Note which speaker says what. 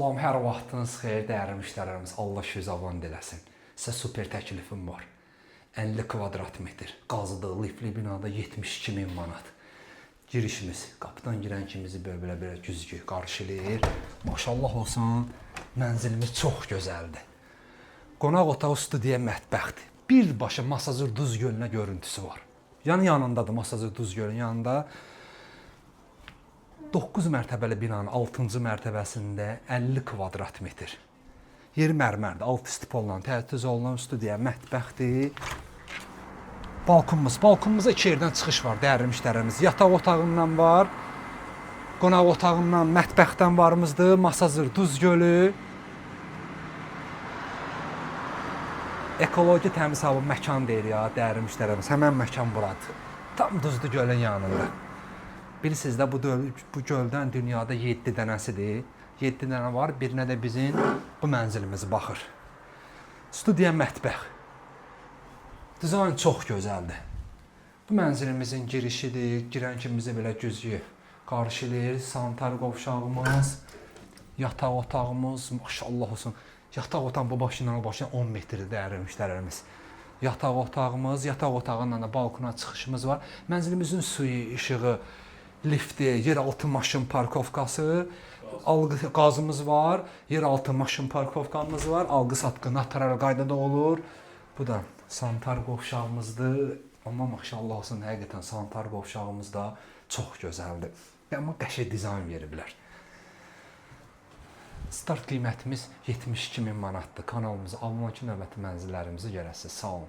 Speaker 1: Salam, hər vaxtınız xeyir, dəyərli müştərilərimiz. Allah şüzavan eləsin. Sizə super təklifim var. 50 kvadrat metr qazıdığı lifli binada 72 min manat. Girişimiz, qapıdan girən kimizi belə güzgü qarşılayır. Maşallah olsun, mənzilimiz çox gözəldir. Qonaq otağı, studiya, mətbəxdir. Birbaşa Masazır Duz gölünə görüntüsü var. Yanındadır Masazır Duz gölünün yanında. 9 mərtəbəli binanın 6-cı mərtəbəsində 50 kvadrat metr. Yeri mərmərdir, alt stipolla təchiz olunan studiya, mətbəxdir. Balkonumuza 2 yerdən çıxış var, dəyərli müştərilərimiz. Yataq otağından var, qonaq otağından, mətbəxdən varımızdır. Masazır Duz gölü. Ekoloji təmiz hava məkan deyir ya, dəyərli müştərilərimiz. Həmən məkan buradır. Tam Duzlu gölün yanında. Bilirsiniz də bu göldən dünyada 7 dənəsidir. 7 dənə var, birinə də bizim bu mənzilimiz baxır. Studiya, mətbəx. Dizayn çox gözəldir. Bu mənzilimizin girişidir. Girən kimi bizi belə güzgü qarşılayır. Sanitar qovşağımız, yataq otağımız, maşallah olsun. Yataq otağın bu başından o başına 10 metrdir dəyərli müştərilərimiz. Yataq otağımız, yataq otağından da balkona çıxışımız var. Mənzilimizin suyu, işığı, lifti, yeraltı maşın parkovkası, algı qazımız var, yeraltı maşın parkovkamız var, algı-satqı notarial qaydada olur. Bu da sanitar qovşağımızdır. Amma maşallah olsun, həqiqətən sanitar qovşağımız da çox gözəldir. Amma qəşəng dizayn veriblər. Start qiymətimiz 72 min manatdır. Kanalımıza abunə olun ki, növbəti mənzillərimizi görəsiniz. Sağ olun.